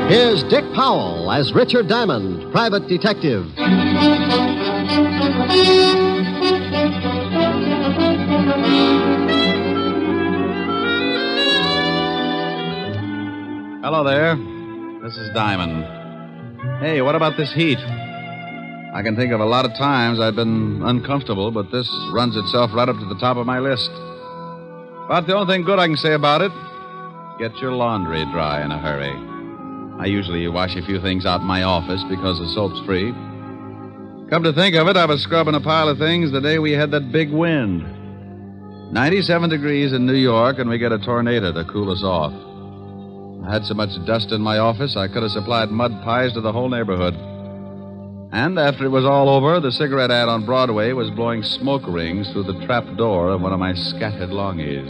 Here's Dick Powell as Richard Diamond, private detective. Hello there. This is Diamond. Hey, what about this heat? I can think of a lot of times I've been uncomfortable, but this runs itself right up to the top of my list. But the only thing good I can say about it, get your laundry dry in a hurry. I usually wash a few things out in my office because the soap's free. Come to think of it, I was scrubbing a pile of things the day we had that big wind. 97 degrees in New York, and we get a tornado to cool us off. I had so much dust in my office, I could have supplied mud pies to the whole neighborhood. And after it was all over, the cigarette ad on Broadway was blowing smoke rings through the trap door of one of my scattered longies.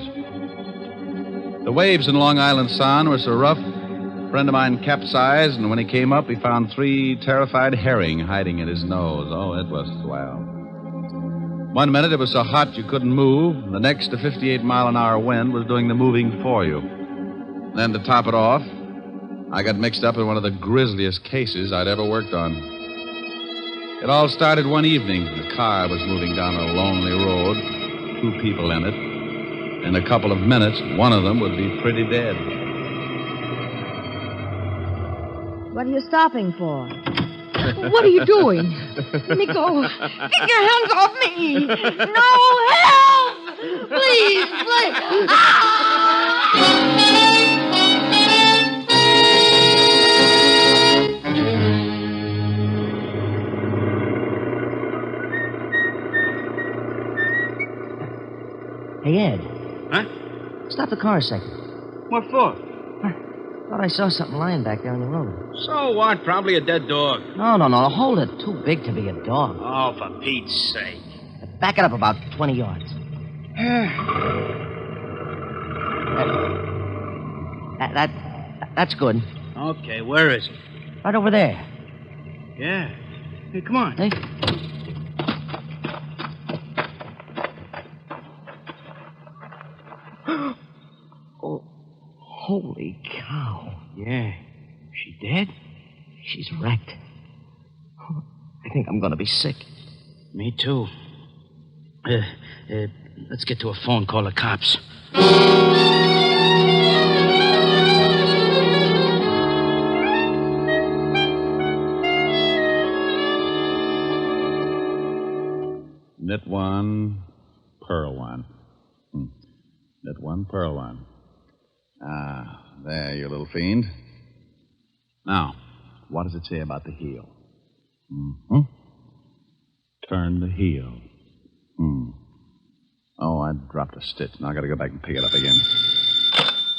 The waves in Long Island Sound were so rough, a friend of mine capsized, and when he came up, he found 3 terrified herring hiding in his nose. Oh, it was swell. One minute it was so hot you couldn't move. The next, a 58-mile-an-hour wind was doing the moving for you. Then to top it off, I got mixed up in one of the grisliest cases I'd ever worked on. It all started one evening. The car was moving down a lonely road, 2 people in it. In a couple of minutes, one of them would be pretty dead. What are you stopping for? What are you doing? Let me go. Get your hands off me. No, help! Please, please. Hey, Ed. Huh? Stop the car a second. What for? Thought I saw something lying back there on the road. So what? Probably a dead dog. No, hold it. Too big to be a dog. Oh, for Pete's sake. Back it up about 20 yards. That's good. Okay, where is it? Right over there. Yeah. Hey, come on. Hey? Oh, holy cow. Yeah. She dead? She's wrecked. I think I'm going to be sick. Me too. Let's get to a phone, call the cops. Knit 1, purl 1. Knit 1, purl 1. Ah, there, you little fiend. Now, what does it say about the heel? Mm-hmm. Turn the heel. Oh, I dropped a stitch. Now I gotta go back and pick it up again.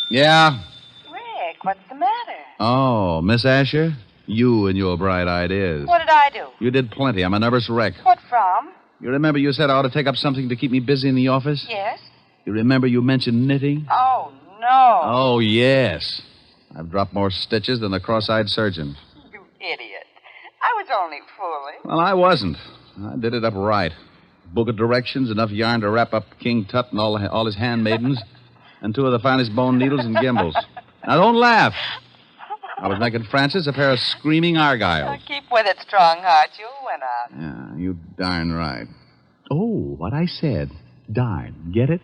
Yeah? Rick, what's the matter? Oh, Miss Asher? You and your bright ideas. What did I do? You did plenty. I'm a nervous wreck. What from? You remember you said I ought to take up something to keep me busy in the office? Yes. You remember you mentioned knitting? Oh, no. Oh, yes. I've dropped more stitches than the cross-eyed surgeon. You idiot. I was only fooling. Well, I wasn't. I did it up right. Book of directions, enough yarn to wrap up King Tut and all his handmaidens, and 2 of the finest bone needles and gimbals. Now, don't laugh. I was making Francis a pair of screaming argyles. Keep with it, Strongheart. You'll win out. Yeah, you darn right. Oh, what I said. Darn. Get it?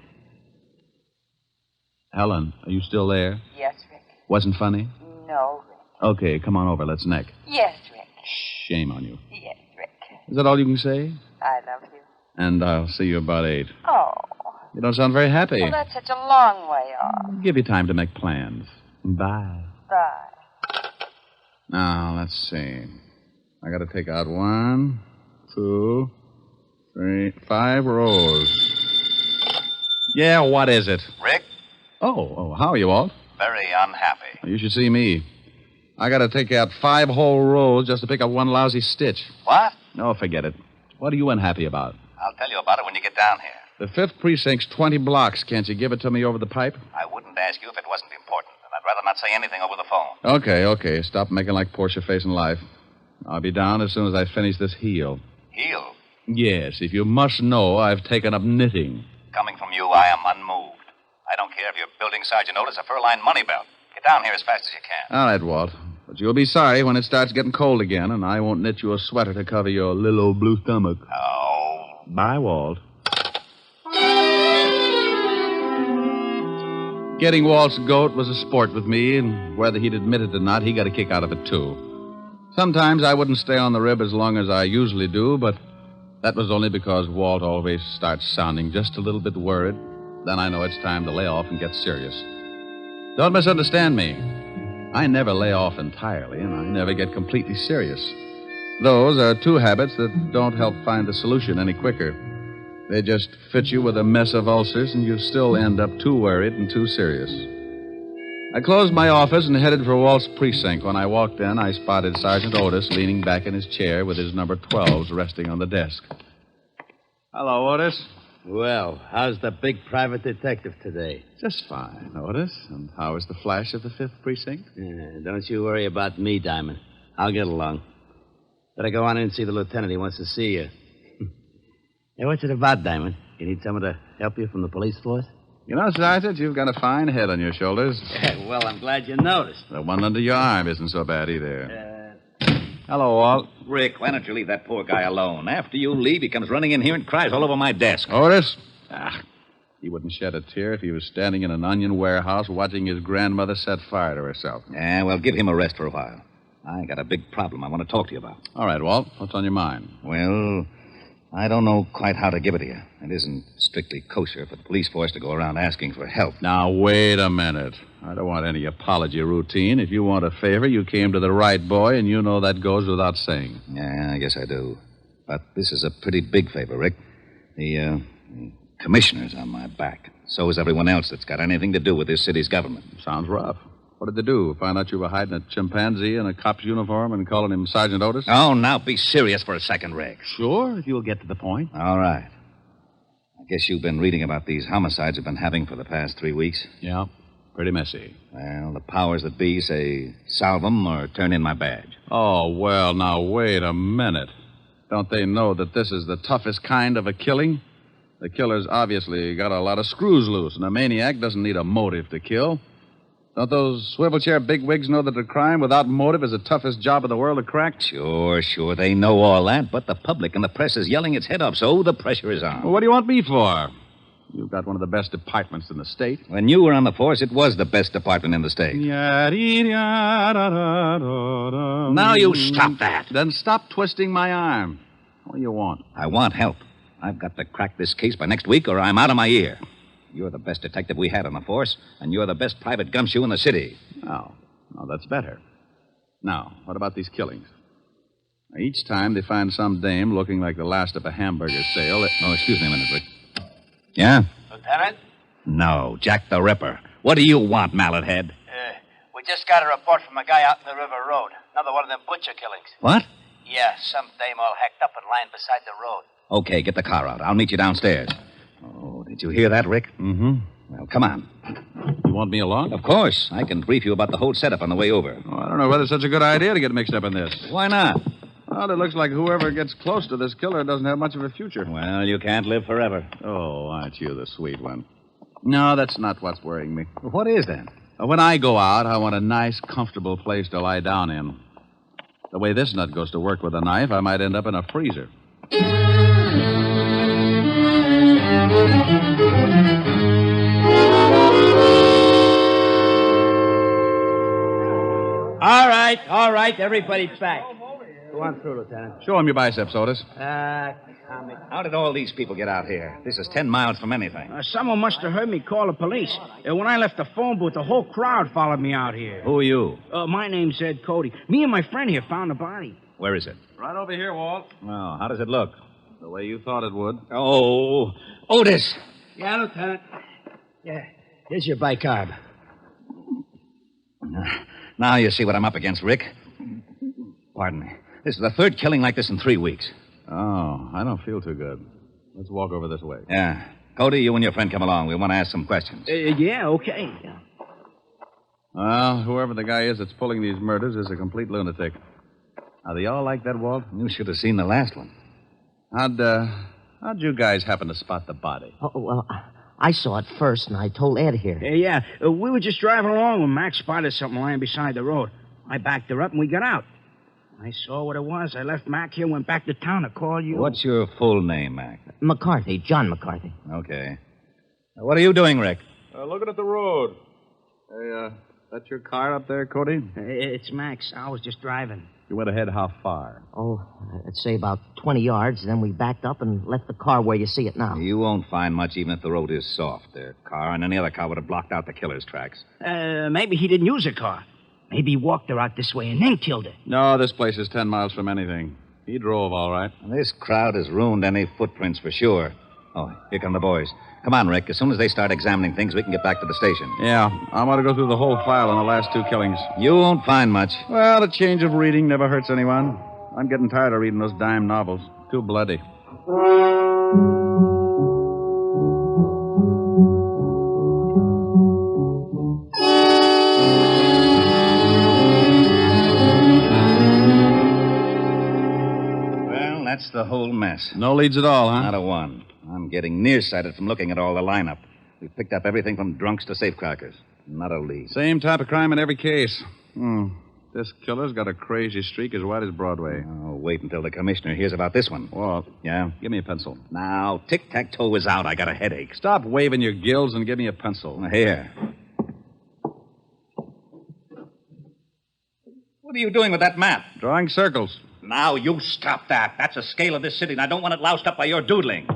Helen, are you still there? Yes, Rick. Wasn't funny? No, Rick. Okay, come on over. Let's neck. Yes, Rick. Shame on you. Yes, Rick. Is that all you can say? I love you. And I'll see you about 8. Oh. You don't sound very happy. Well, that's such a long way off. Give you time to make plans. Bye. Bye. Now, let's see. I got to take out 1, 2, 3, 5 rows. Yeah, what is it? Rick? Oh, how are you, Walt? very unhappy. You should see me. I got to take out 5 whole rolls just to pick up one lousy stitch. What? No, forget it. What are you unhappy about? I'll tell you about it when you get down here. The 5th precinct's 20 blocks. Can't you give it to me over the pipe? I wouldn't ask you if it wasn't important, and I'd rather not say anything over the phone. Okay. Stop making like Portia facing life. I'll be down as soon as I finish this heel. Heel? Yes, if you must know, I've taken up knitting. Coming from you, I am unmoved. I don't care if you're building Sergeant Otis a fur-lined money belt. Get down here as fast as you can. All right, Walt. But you'll be sorry when it starts getting cold again, and I won't knit you a sweater to cover your little old blue stomach. Oh. Bye, Walt. Getting Walt's goat was a sport with me, and whether he'd admit it or not, he got a kick out of it, too. Sometimes I wouldn't stay on the rib as long as I usually do, but that was only because Walt always starts sounding just a little bit worried. Then I know it's time to lay off and get serious. Don't misunderstand me. I never lay off entirely, and I never get completely serious. Those are 2 habits that don't help find the solution any quicker. They just fit you with a mess of ulcers, and you still end up too worried and too serious. I closed my office and headed for Walt's precinct. When I walked in, I spotted Sergeant Otis leaning back in his chair with his number 12s resting on the desk. Hello, Otis. Well, how's the big private detective today? Just fine, Otis. And how is the flash of the 5th precinct? Don't you worry about me, Diamond. I'll get along. Better go on in and see the lieutenant. He wants to see you. Hey, what's it about, Diamond? You need someone to help you from the police force? You know, Sergeant, you've got a fine head on your shoulders. Well, I'm glad you noticed. The one under your arm isn't so bad either. Hello, Walt. Rick, why don't you leave that poor guy alone? After you leave, he comes running in here and cries all over my desk. Otis? He wouldn't shed a tear if he was standing in an onion warehouse watching his grandmother set fire to herself. Yeah, well, give him a rest for a while. I got a big problem I want to talk to you about. All right, Walt. What's on your mind? Well, I don't know quite how to give it to you. It isn't strictly kosher for the police force to go around asking for help. Now, wait a minute. I don't want any apology routine. If you want a favor, you came to the right boy, and you know that goes without saying. Yeah, I guess I do. But this is a pretty big favor, Rick. The commissioner's on my back. So is everyone else that's got anything to do with this city's government. Sounds rough. What did they do? Find out you were hiding a chimpanzee in a cop's uniform and calling him Sergeant Otis? Oh, now be serious for a second, Rick. Sure, if you'll get to the point. All right. I guess you've been reading about these homicides we've been having for the past 3 weeks. Yeah, pretty messy. Well, the powers that be say salve them or turn in my badge. Oh, well, now, wait a minute. Don't they know that this is the toughest kind of a killing? The killer's obviously got a lot of screws loose, and a maniac doesn't need a motive to kill. Don't those swivel chair bigwigs know that a crime without motive is the toughest job in the world to crack? Sure, they know all that, but the public and the press is yelling its head off, so the pressure is on. Well, what do you want me for? You've got one of the best departments in the state. When you were on the force, it was the best department in the state. Now you stop that. Then stop twisting my arm. What do you want? I want help. I've got to crack this case by next week, or I'm out of my ear. You're the best detective we had on the force, and you're the best private gumshoe in the city. Oh, that's better. Now, what about these killings? Each time they find some dame looking like the last of a hamburger sale. Oh, excuse me a minute, Rick. Yeah? Lieutenant? No, Jack the Ripper. What do you want, Mallet Head? We just got a report from a guy out in the River Road. Another one of them butcher killings. What? Yeah, some dame all hacked up and lying beside the road. Okay, get the car out. I'll meet you downstairs. Oh, did you hear that, Rick? Mm-hmm. Well, come on. You want me along? Of course. I can brief you about the whole setup on the way over. Oh, I don't know whether it's such a good idea to get mixed up in this. Why not? Well, it looks like whoever gets close to this killer doesn't have much of a future. Well, you can't live forever. Oh, aren't you the sweet one? No, that's not what's worrying me. What is that? When I go out, I want a nice, comfortable place to lie down in. The way this nut goes to work with a knife, I might end up in a freezer. All right, everybody's back. Go on through, Lieutenant. Show him your biceps, Otis. How did all these people get out here? This is 10 miles from anything. Someone must have heard me call the police. When I left the phone booth, the whole crowd followed me out here. Who are you? My name's Ed Cody. Me and my friend here found the body. Where is it? Right over here, Walt. Oh, how does it look? The way you thought it would. Oh, Otis. Yeah, Lieutenant. Yeah, here's your bicarb. Now you see what I'm up against, Rick. Pardon me. This is the third killing like this in 3 weeks. Oh, I don't feel too good. Let's walk over this way. Yeah. Cody, you and your friend come along. We want to ask some questions. Yeah, okay. Well, whoever the guy is that's pulling these murders is a complete lunatic. Are they all like that, Walt? You should have seen the last one. How'd you guys happen to spot the body? Oh, well, I saw it first, and I told Ed here. Yeah. We were just driving along when Max spotted something lying beside the road. I backed her up, and we got out. I saw what it was. I left Mac here, went back to town to call you. What's your full name, Mac? McCarthy, John McCarthy. Okay. What are you doing, Rick? Looking at the road. Hey, that's your car up there, Cody? It's Max. I was just driving. You went ahead how far? Oh, I'd say about 20 yards. Then we backed up and left the car where you see it now. You won't find much even if the road is soft. Their car and any other car would have blocked out the killer's tracks. Maybe he didn't use a car. Maybe he walked her out this way and then killed her. No, this place is 10 miles from anything. He drove, all right. This crowd has ruined any footprints for sure. Oh, here come the boys. Come on, Rick. As soon as they start examining things, we can get back to the station. Yeah, I want to go through the whole file on the last 2 killings. You won't find much. Well, a change of reading never hurts anyone. I'm getting tired of reading those dime novels. Too bloody. Well, that's the whole mess. No leads at all, huh? Not a one. I'm getting nearsighted from looking at all the lineup. We've picked up everything from drunks to safecrackers. Not a lead. Same type of crime in every case. This killer's got a crazy streak as wide as Broadway. Oh, wait until the commissioner hears about this one. Walt. Yeah? Give me a pencil. Now, tic-tac-toe is out. I got a headache. Stop waving your gills and give me a pencil. Here. What are you doing with that map? Drawing circles. Now, you stop that. That's a scale of this city, and I don't want it loused up by your doodling.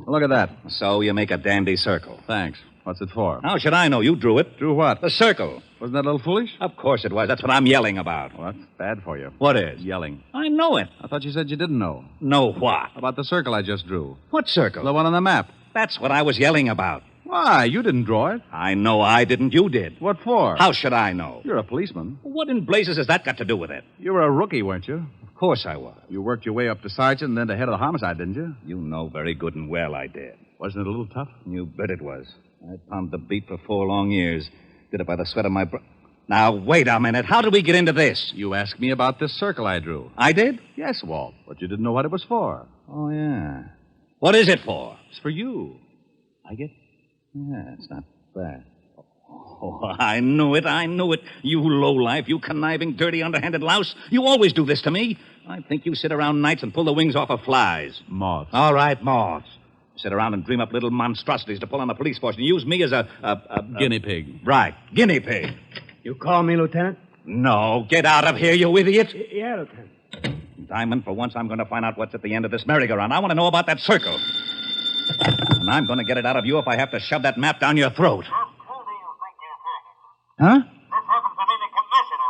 Look at that. So you make a dandy circle. Thanks. What's it for? How should I know? You drew it. Drew what? The circle. Wasn't that a little foolish? Of course it was. That's what I'm yelling about. Well, that's bad for you. What is? Yelling. I know it. I thought you said you didn't know. Know what? About the circle I just drew. What circle? The one on the map. That's what I was yelling about. Why? You didn't draw it. I know I didn't. You did. What for? How should I know? You're a policeman. What in blazes has that got to do with it? You were a rookie, weren't you? Of course I was. You worked your way up to sergeant and then to head of the homicide, didn't you? You know very good and well I did. Wasn't it a little tough? You bet it was. I pounded the beat for 4 long years. Did it by the sweat of my brow. Now, wait a minute. How did we get into this? You asked me about this circle I drew. I did? Yes, Walt. But you didn't know what it was for. Oh, yeah. What is it for? It's for you. I get. Yeah, it's not bad. Oh, I knew it. I knew it. You lowlife, you conniving, dirty, underhanded louse. You always do this to me. I think you sit around nights and pull the wings off of flies. Moths. All right, moths. Sit around and dream up little monstrosities to pull on the police force and use me as a guinea pig. Right, guinea pig. You call me, Lieutenant? No, get out of here, you idiot. Yeah, Lieutenant. Diamond, for once I'm going to find out what's at the end of this merry-go-round. I want to know about that circle. And I'm going to get it out of you if I have to shove that map down your throat. Just who do you think you're taking? Huh? This happens to be the commissioner,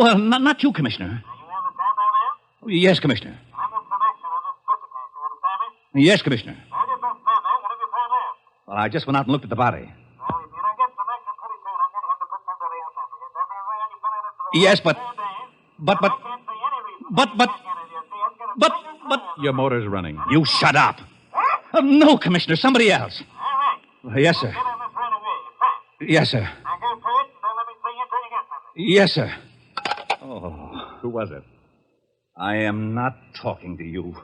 isn't it? Oh, not you, Commissioner. You understand that, man? Oh, yes, Commissioner. I'm the commissioner of this district, you understand me? Yes, Commissioner. How do you been stand there? What have you found there? Well, I just went out and looked at the body. Well, if you don't get some action pretty soon, I'm going to have to put somebody else on for you. Every way you've been in it for the Yes, last but... 4 days. But... I can't see any reason. But... Your motor's running. You shut up. No, Commissioner, somebody else. All right. Yes, sir. Get on this right away. Fast. Yes, sir. Now go for it, and don't let me see you until you get something. Yes, sir. Oh, Who was it? I am not talking to you.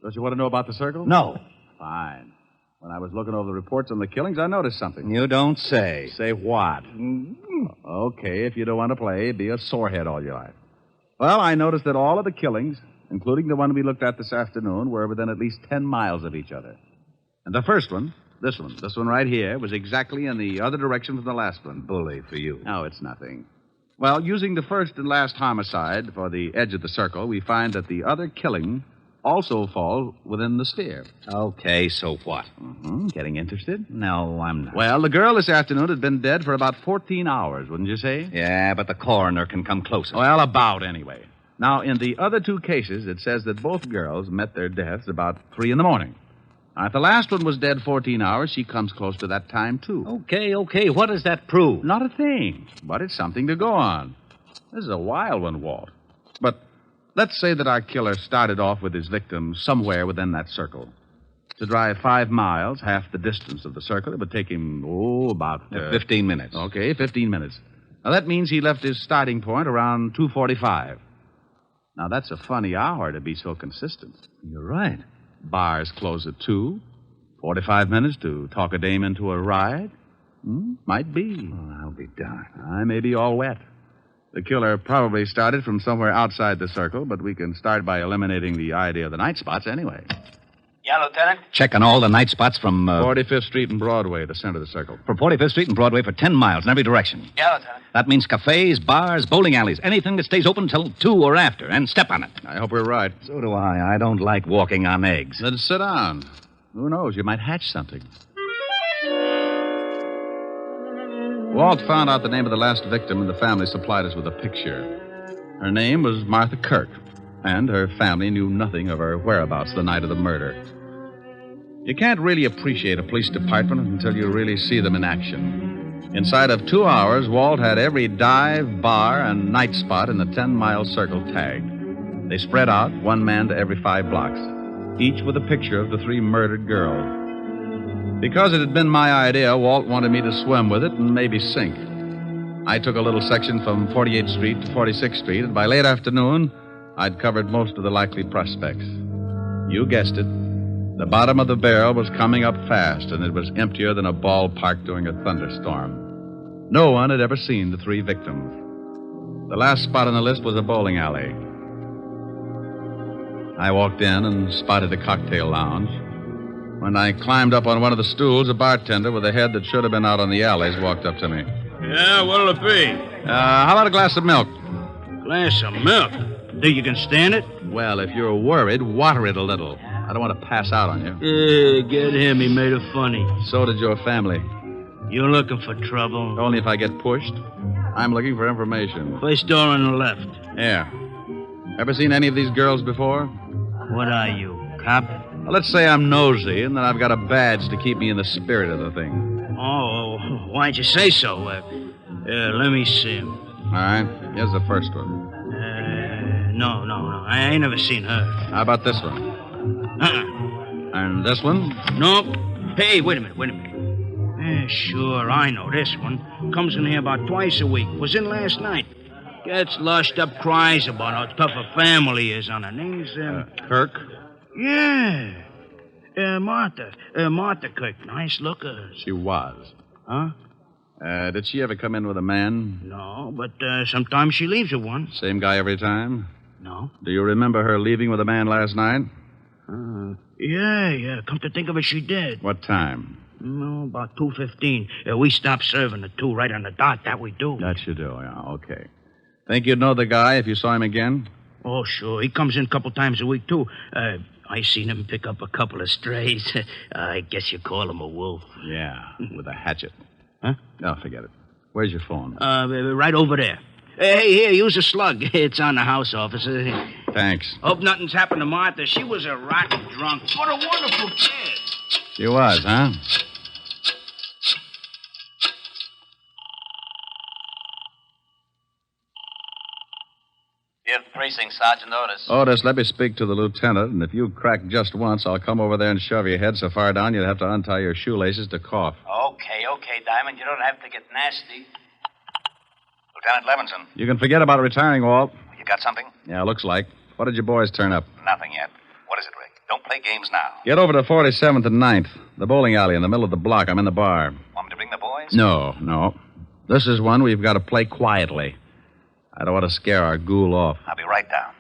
Don't you want to know about the circle? No. Fine. When I was looking over the reports on the killings, I noticed something. You don't say. Say what? Okay, if you don't want to play, be a sorehead all your life. Well, I noticed that all of the killings, including the one we looked at this afternoon, were within at least 10 miles of each other. And the first one, this one right here, was exactly in the other direction from the last one. Bully for you. No, it's nothing. Well, using the first and last homicide for the edge of the circle, we find that the other killing also falls within the sphere. Okay, so what? Getting interested? No, I'm not. Well, the girl this afternoon had been dead for about 14 hours, wouldn't you say? Yeah, but the coroner can come closer. Well, about anyway. Now, in the other 2 cases, it says that both girls met their deaths about 3 in the morning. If the last one was dead 14 hours, she comes close to that time, too. Okay. What does that prove? Not a thing, but it's something to go on. This is a wild one, Walt. But let's say that our killer started off with his victim somewhere within that circle. To drive 5 miles, half the distance of the circle, it would take him, about... 15 minutes. Okay, 15 minutes. Now, that means he left his starting point around 2:45. Now, that's a funny hour to be so consistent. You're right. Bars close at 2. 45 minutes to talk a dame into a ride? Might be. Oh, I'll be darned. I may be all wet. The killer probably started from somewhere outside the circle, but we can start by eliminating the idea of the night spots anyway. Yeah, Lieutenant? Checking all the night spots from... 45th Street and Broadway, the center of the circle. From 45th Street and Broadway for 10 miles in every direction. Yeah, Lieutenant. That means cafes, bars, bowling alleys, anything that stays open till 2 or after, and step on it. I hope we're right. So do I. I don't like walking on eggs. Then sit down. Who knows? You might hatch something. Walt found out the name of the last victim, and the family supplied us with a picture. Her name was Martha Kirk, and her family knew nothing of her whereabouts the night of the murder. You can't really appreciate a police department until you really see them in action. Inside of 2 hours, Walt had every dive, bar, and night spot in the 10-mile circle tagged. They spread out, one man to every 5 blocks, each with a picture of the 3 murdered girls. Because it had been my idea, Walt wanted me to swim with it and maybe sink. I took a little section from 48th Street to 46th Street, and by late afternoon, I'd covered most of the likely prospects. You guessed it. The bottom of the barrel was coming up fast, and it was emptier than a ballpark during a thunderstorm. No one had ever seen the 3 victims. The last spot on the list was a bowling alley. I walked in and spotted a cocktail lounge. When I climbed up on one of the stools, a bartender with a head that should have been out on the alleys walked up to me. Yeah, what'll it be? How about a glass of milk? Glass of milk? Think you can stand it? Well, if you're worried, water it a little. I don't want to pass out on you. Yeah, get him. He made it funny. So did your family. You're looking for trouble? Only if I get pushed. I'm looking for information. First door on the left. Yeah. Ever seen any of these girls before? What are you, cop? Well, let's say I'm nosy, and then I've got a badge to keep me in the spirit of the thing. Oh, why'd you say so? Let me see. All right. Here's the first one. No. I ain't never seen her. How about this one? And this one? Nope. Hey, wait a minute. Sure, I know this one. Comes in here about twice a week. Was in last night. Gets lushed up, cries about how tough a family is on her. Name's, Kirk? Yeah. Martha. Martha Kirk. Nice looker. She was. Huh? Did she ever come in with a man? No, but sometimes she leaves with one. Same guy every time? No. Do you remember her leaving with a man last night? Yeah. Come to think of it, she did. What time? No, about 2:15. We stopped serving at 2 right on the dot. That we do. That you do, yeah. Okay. Think you'd know the guy if you saw him again? Oh, sure. He comes in a couple times a week, too. I seen him pick up a couple of strays. I guess you call him a wolf. Yeah, with a hatchet. Huh? No, forget it. Where's your phone? Right over there. Hey, here, use a slug. It's on the house, officer. Thanks. Hope nothing's happened to Martha. She was a rotten drunk. What a wonderful kid. She was, huh? Fifth Precinct, Sergeant Otis. Otis, let me speak to the lieutenant, and if you crack just once, I'll come over there and shove your head so far down you'd have to untie your shoelaces to cough. Okay, Diamond. You don't have to get nasty. Lieutenant Levinson. You can forget about retiring, Walt. You got something? Yeah, looks like. What did your boys turn up? Nothing yet. What is it, Rick? Don't play games now. Get over to 47th and 9th, the bowling alley in the middle of the block. I'm in the bar. Want me to bring the boys? No. This is one we've got to play quietly. I don't want to scare our ghoul off. I'll be right down.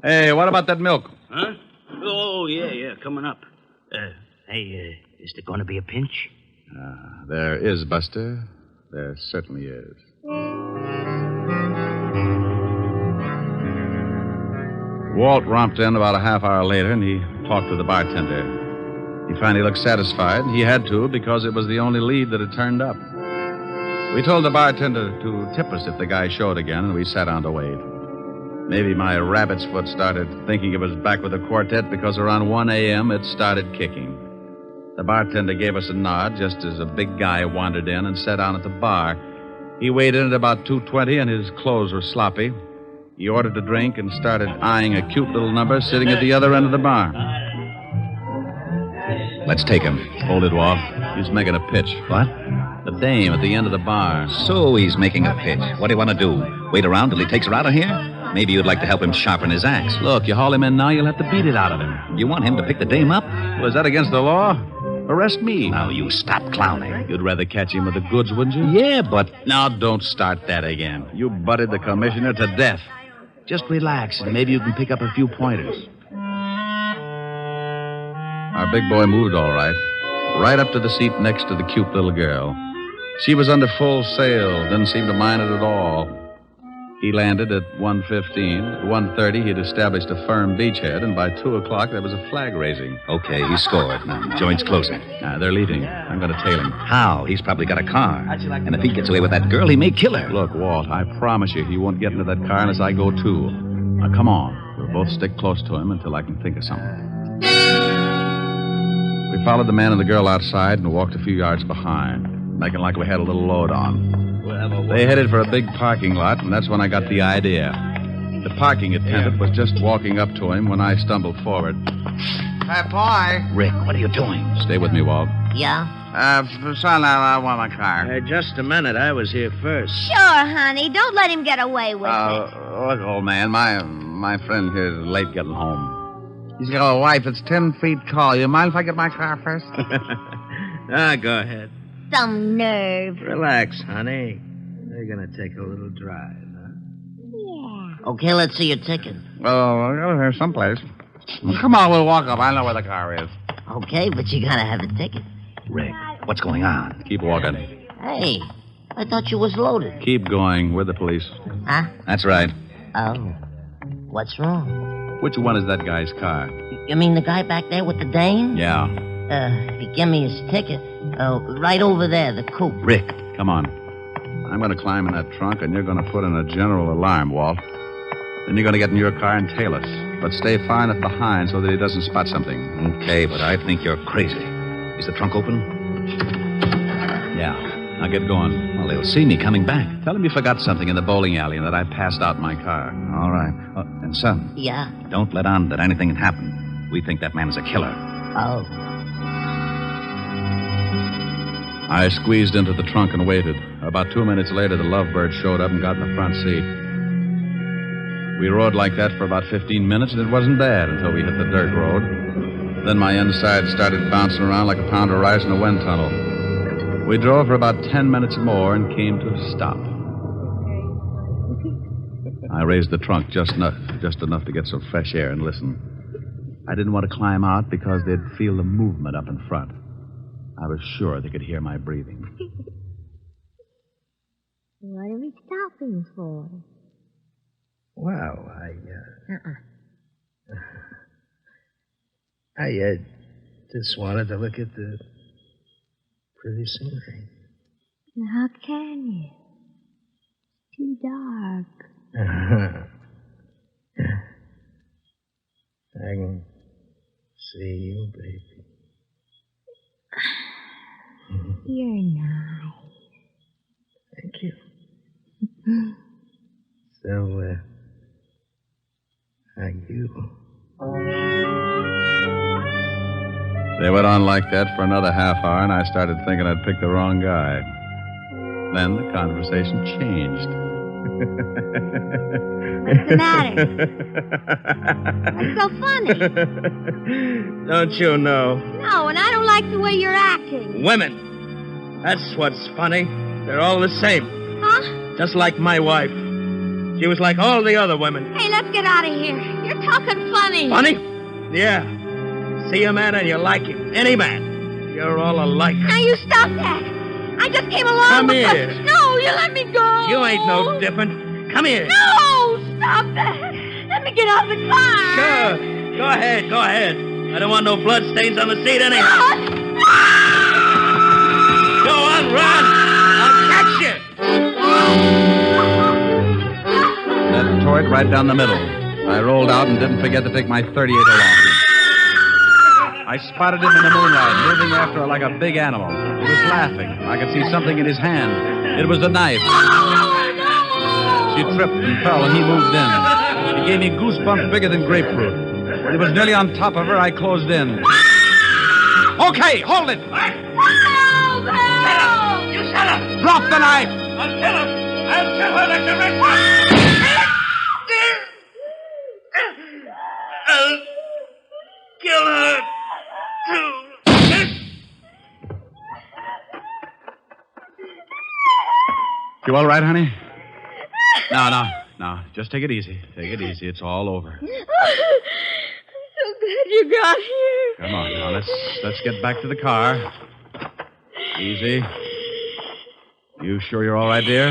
Hey, what about that milk? Huh? Oh, yeah, coming up. Hey, is there going to be a pinch? There is, Buster. There certainly is. Walt romped in about a half hour later, and he talked to the bartender. He finally looked satisfied. He had to, because it was the only lead that had turned up. We told the bartender to tip us if the guy showed again, and we sat down to wait. Maybe my rabbit's foot started thinking it was back with the quartet because around 1 a.m. it started kicking. The bartender gave us a nod just as a big guy wandered in and sat down at the bar. He weighed in at about 220 and his clothes were sloppy. He ordered a drink and started eyeing a cute little number sitting at the other end of the bar. Let's take him. Hold it, Walt. He's making a pitch. What? The dame at the end of the bar. So he's making a pitch. What do you want to do? Wait around till he takes her out of here? Maybe you'd like to help him sharpen his axe. Look, you haul him in now, you'll have to beat it out of him. You want him to pick the dame up? Was that against the law? Arrest me. Now, you stop clowning. You'd rather catch him with the goods, wouldn't you? Yeah, but... Now, don't start that again. You butted the commissioner to death. Just relax, and maybe you can pick up a few pointers. Our big boy moved all right. Right up to the seat next to the cute little girl. She was under full sail, didn't seem to mind it at all. He landed at 1:15. At 1:30, he'd established a firm beachhead, and by 2 o'clock, there was a flag raising. Okay, he scored. Now, joint's closing. They're leaving. I'm going to tail him. How? He's probably got a car. And if he gets away with that girl, he may kill her. Look, Walt, I promise you he won't get into that car unless I go too. Now, come on. We'll both stick close to him until I can think of something. We followed the man and the girl outside and walked a few yards behind, making like we had a little load on. They headed for a big parking lot, and that's when I got the idea. The parking attendant was just walking up to him when I stumbled forward. Hey, boy. Rick, what are you doing? Stay with me, Walt. Yeah? Son, I want my car. Just a minute. I was here first. Sure, honey. Don't let him get away with it. Look, old man, my friend here is late getting home. He's got a wife that's 10 feet tall. You mind if I get my car first? Go ahead. Some nerve. Relax, honey. We're going to take a little drive, huh? Yeah. Okay, let's see your ticket. Well, we'll go here someplace. Come on, we'll walk up. I know where the car is. Okay, but you gotta have a ticket. Rick, what's going on? Keep walking. Hey, I thought you was loaded. Keep going. We're the police. Huh? That's right. Oh. What's wrong? Which one is that guy's car? You mean the guy back there with the dame? Yeah. He gave me his ticket. Right over there, the coupe. Rick, come on. I'm going to climb in that trunk, and you're going to put in a general alarm, Walt. Then you're going to get in your car and tail us. But stay far enough behind so that he doesn't spot something. Okay, but I think you're crazy. Is the trunk open? Yeah. Now get going. Well, they'll see me coming back. Tell them you forgot something in the bowling alley and that I passed out my car. All right. And, son. Yeah? Don't let on that anything had happened. We think that man is a killer. Oh. I squeezed into the trunk and waited. About 2 minutes later, the Lovebird showed up and got in the front seat. We rode like that for about 15 minutes, and it wasn't bad until we hit the dirt road. Then my inside started bouncing around like a pound of rice in a wind tunnel. We drove for about 10 minutes more and came to a stop. I raised the trunk just enough to get some fresh air and listen. I didn't want to climb out because they'd feel the movement up in front. I was sure they could hear my breathing. What are we stopping for? Well, I just wanted to look at the pretty scenery. How can you? It's too dark. I can see you, baby. You're nice. Thank you. So, how you? They went on like that for another half hour, and I started thinking I'd picked the wrong guy. Then the conversation changed. What's the matter? What's so funny? Don't you know? No, and I don't like the way you're acting. Women. That's what's funny. They're all the same. Huh? Just like my wife. She was like all the other women. Hey, let's get out of here. You're talking funny. Funny? Yeah. See a man and you like him. Any man. You're all alike. Now you stop that. I just came along Come because... here. No, you let me go. You ain't no different. Come here. No, stop that. Let me get out of the car. Sure. Go ahead. I don't want no blood stains on the seat anyhow. Go on, run. I'll catch you. Then toward it right down the middle. I rolled out and didn't forget to take my 38 along. I spotted him in the moonlight, moving after her like a big animal. He was laughing. I could see something in his hand. It was a knife. She tripped and fell, and he moved in. He gave me goosebumps bigger than grapefruit. When he was nearly on top of her, I closed in. Okay, hold it! Help! Help! You shut up! Drop the knife! I'll kill him! I'll kill her like the rest of I'll kill her, too. You all right, honey? No. Just take it easy. Take it easy. It's all over. I'm so glad you got here. Come on now. Let's get back to the car. Easy. You sure you're all right, dear?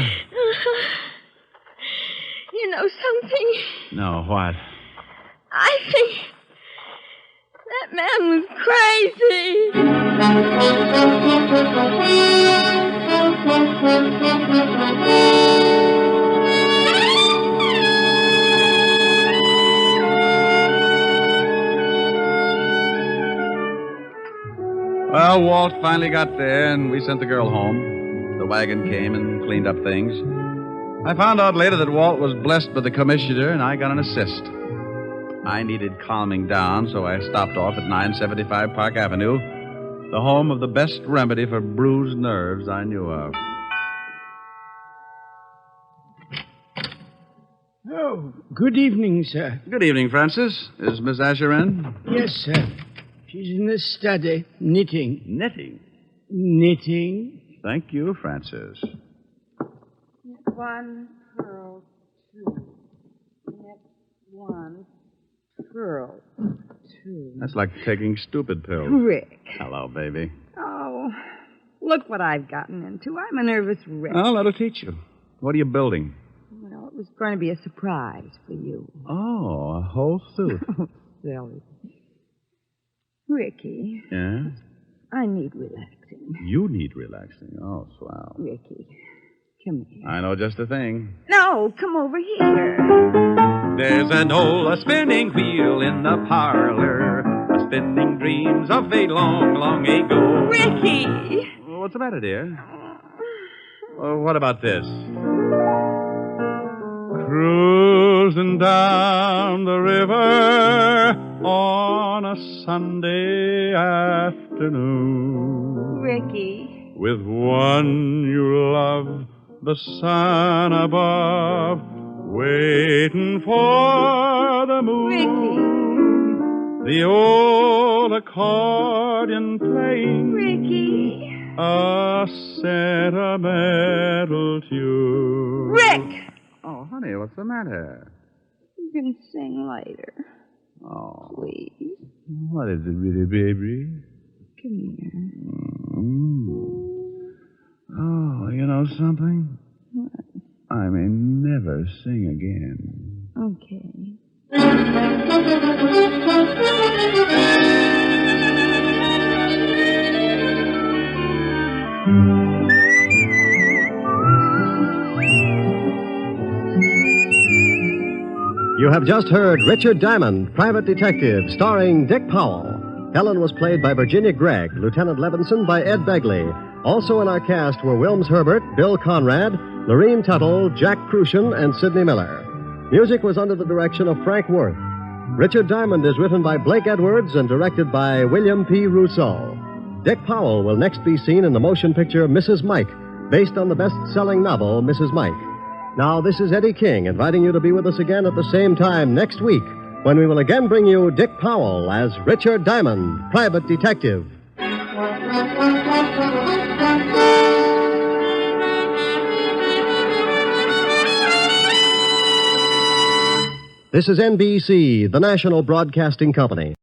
You know something? No, what? I think that man was Well, Walt finally got there, and we sent the girl home. The wagon came and cleaned up things. I found out later that Walt was blessed by the commissioner, and I got an assist. I needed calming down, so I stopped off at 975 Park Avenue, the home of the best remedy for bruised nerves I knew of. Oh, good evening, sir. Good evening, Francis. Is Miss Asher in? Yes, sir. She's in the study, knitting. Knitting? Knitting. Thank you, Francis. One, pearl, two. Next one, pearl, two. That's like taking stupid pills. Rick. Hello, baby. Oh, look what I've gotten into. I'm a nervous wreck. Oh, that'll teach you. What are you building? Well, it was going to be a surprise for you. Oh, a whole suit. Oh, silly. Ricky. Yeah? I need relaxing. You need relaxing. Oh, swell. Ricky, come here. I know just the thing. No, come over here. There's an old spinning wheel in the parlor, spinning dreams of a long, long ago. Ricky! What's the matter, dear? What about this? Cruising down the river on a Sunday afternoon. Ricky. With one you love, the sun above, waiting for the moon. Ricky. The old accordion playing. Ricky. A sentimental tune. Rick! Oh, honey, what's the matter? You can sing later. Oh. Please. What is it, really, baby? Come here. Oh, you know something? What? I may never sing again. Okay. You have just heard Richard Diamond, Private Detective, starring Dick Powell. Helen was played by Virginia Gregg, Lieutenant Levinson by Ed Begley. Also in our cast were Wilms Herbert, Bill Conrad, Lorene Tuttle, Jack Crucian, and Sidney Miller. Music was under the direction of Frank Worth. Richard Diamond is written by Blake Edwards and directed by William P. Rousseau. Dick Powell will next be seen in the motion picture Mrs. Mike, based on the best-selling novel Mrs. Mike. Now, this is Eddie King inviting you to be with us again at the same time next week when we will again bring you Dick Powell as Richard Diamond, Private Detective. This is NBC, the national broadcasting company.